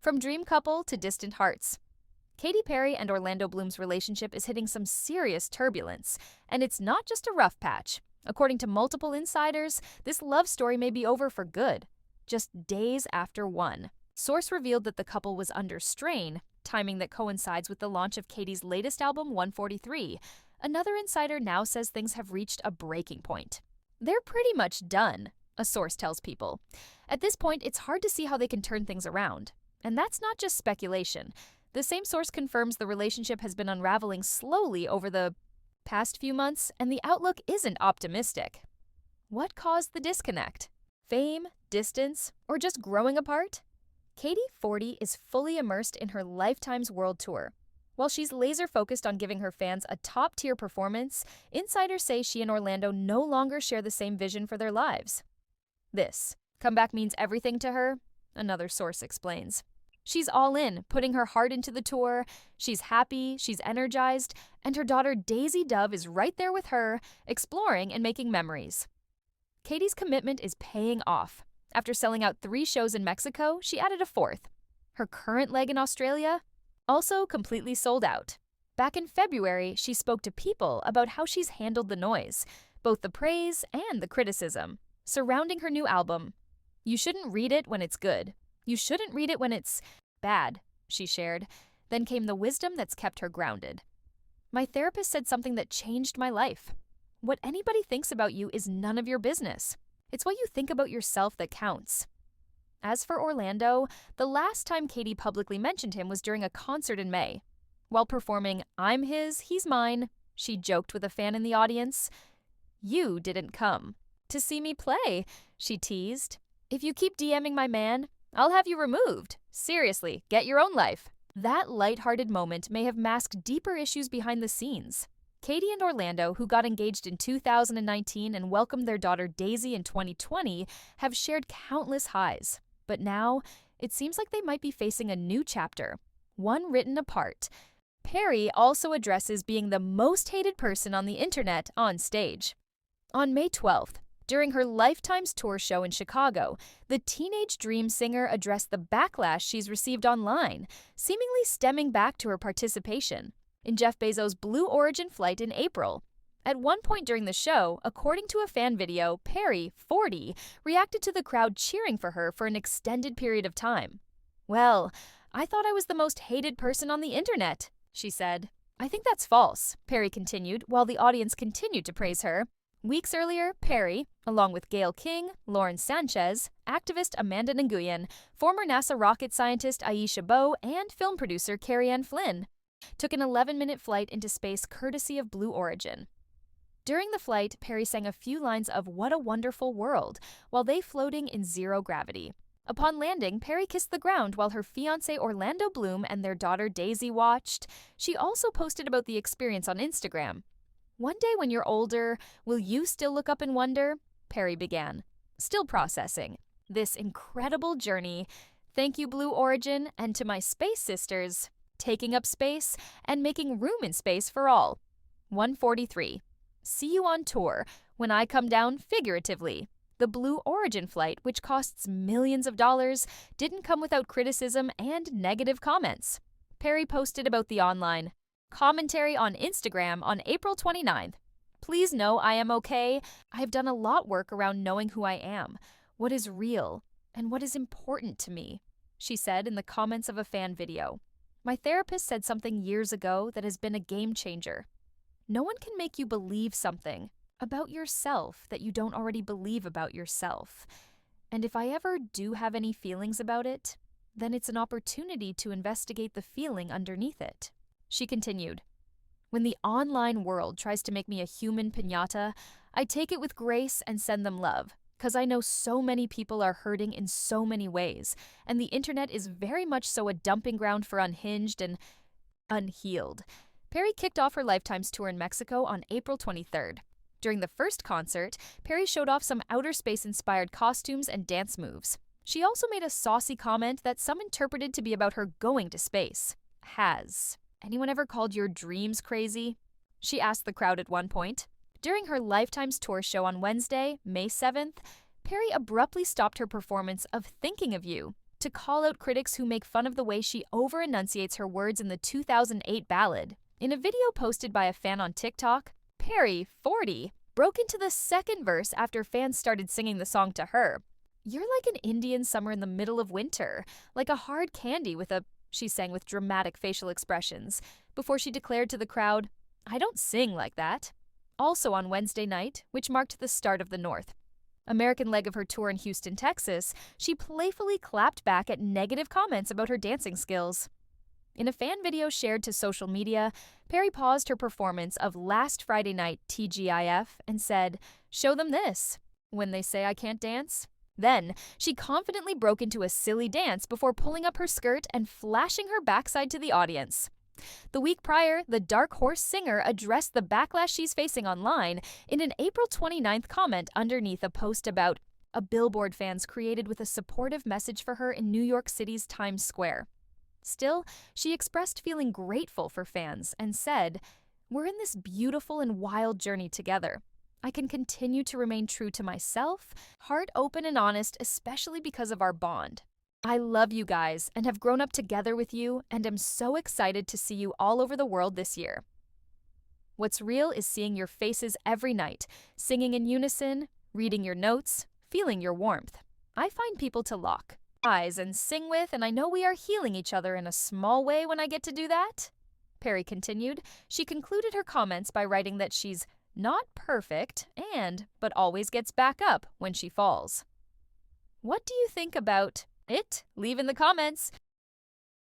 From dream couple to distant hearts. Katy Perry and Orlando Bloom's relationship is hitting some serious turbulence, and it's not just a rough patch. According to multiple insiders, this love story may be over for good, just days after one. Source revealed that the couple was under strain, timing that coincides with the launch of Katy's latest album, 143. Another insider now says things have reached a breaking point. They're pretty much done, a source tells People. At this point, it's hard to see how they can turn things around. And that's not just speculation. The same source confirms the relationship has been unraveling slowly over the past few months, and the outlook isn't optimistic. What caused the disconnect? Fame, distance, or just growing apart? Katy, 40, is fully immersed in her Lifetime's world tour. While she's laser-focused on giving her fans a top-tier performance, insiders say she and Orlando no longer share the same vision for their lives. This comeback means everything to her, another source explains. She's all in, putting her heart into the tour. She's happy, she's energized, and her daughter Daisy Dove is right there with her, exploring and making memories. Katy's commitment is paying off. After selling out 3 shows in Mexico, she added a 4th. Her current leg in Australia also completely sold out. Back in February, she spoke to People about how she's handled the noise, both the praise and the criticism, surrounding her new album. "You shouldn't read it when it's good. You shouldn't read it when it's bad," she shared. Then came the wisdom that's kept her grounded. "My therapist said something that changed my life. What anybody thinks about you is none of your business. It's what you think about yourself that counts." As for Orlando, the last time Katy publicly mentioned him was during a concert in May. While performing "I'm His, He's Mine," she joked with a fan in the audience. "You didn't come to see me play," she teased. "If you keep DMing my man, I'll have you removed. Seriously, get your own life." That lighthearted moment may have masked deeper issues behind the scenes. Katy and Orlando, who got engaged in 2019 and welcomed their daughter Daisy in 2020, have shared countless highs. But now, it seems like they might be facing a new chapter, one written apart. Perry also addresses being the most hated person on the internet on stage. On May 12th, during her Lifetime's tour show in Chicago, the teenage dream singer addressed the backlash she's received online, seemingly stemming back to her participation in Jeff Bezos' Blue Origin flight in April. At one point during the show, according to a fan video, Perry, 40, reacted to the crowd cheering for her for an extended period of time. "Well, I thought I was the most hated person on the internet," she said. "I think that's false," Perry continued, while the audience continued to praise her. Weeks earlier, Perry, along with Gayle King, Lauren Sanchez, activist Amanda Nguyen, former NASA rocket scientist Aisha Bowe, and film producer Carrie-Anne Flynn, took an 11-minute flight into space courtesy of Blue Origin. During the flight, Perry sang a few lines of "What a Wonderful World" while they floating in zero gravity. Upon landing, Perry kissed the ground while her fiancé Orlando Bloom and their daughter Daisy watched. She also posted about the experience on Instagram. "One day when you're older, will you still look up and wonder?" Perry began. "Still processing this incredible journey. Thank you, Blue Origin, and to my space sisters, taking up space and making room in space for all." 143. See you on tour, when I come down figuratively. The Blue Origin flight, which costs millions of dollars, didn't come without criticism and negative comments. Perry posted about the online commentary on Instagram on April 29th. "Please know I am okay. I have done a lot work around knowing who I am, what is real, and what is important to me," she said in the comments of a fan video. "My therapist said something years ago that has been a game changer. No one can make you believe something about yourself that you don't already believe about yourself. And if I ever do have any feelings about it, then it's an opportunity to investigate the feeling underneath it." She continued, "When the online world tries to make me a human piñata, I take it with grace and send them love, because I know so many people are hurting in so many ways, and the internet is very much so a dumping ground for unhinged and unhealed." Perry kicked off her Lifetime's tour in Mexico on April 23rd. During the first concert, Perry showed off some outer space-inspired costumes and dance moves. She also made a saucy comment that some interpreted to be about her going to space. "Has anyone ever called your dreams crazy?" she asked the crowd at one point. During her Lifetime's tour show on Wednesday, May 7th, Perry abruptly stopped her performance of "Thinking of You" to call out critics who make fun of the way she over-enunciates her words in the 2008 ballad. In a video posted by a fan on TikTok, Perry, 40, broke into the second verse after fans started singing the song to her. "You're like an Indian summer in the middle of winter, like a hard candy with a," she sang with dramatic facial expressions, before she declared to the crowd, "I don't sing like that." Also on Wednesday night, which marked the start of the North American leg of her tour in Houston, Texas, she playfully clapped back at negative comments about her dancing skills. In a fan video shared to social media, Perry paused her performance of last Friday night TGIF and said, "Show them this. When they say I can't dance." Then, she confidently broke into a silly dance before pulling up her skirt and flashing her backside to the audience. The week prior, the Dark Horse singer addressed the backlash she's facing online in an April 29th comment underneath a post about a billboard fans created with a supportive message for her in New York City's Times Square. Still, she expressed feeling grateful for fans and said, "We're in this beautiful and wild journey together. I can continue to remain true to myself, heart open and honest, especially because of our bond. I love you guys and have grown up together with you and am so excited to see you all over the world this year. What's real is seeing your faces every night, singing in unison, reading your notes, feeling your warmth. I find people to lock eyes and sing with, and I know we are healing each other in a small way when I get to do that." Perry continued. She concluded her comments by writing that she's not perfect but always gets back up when she falls. What do you think about it? Leave in the comments.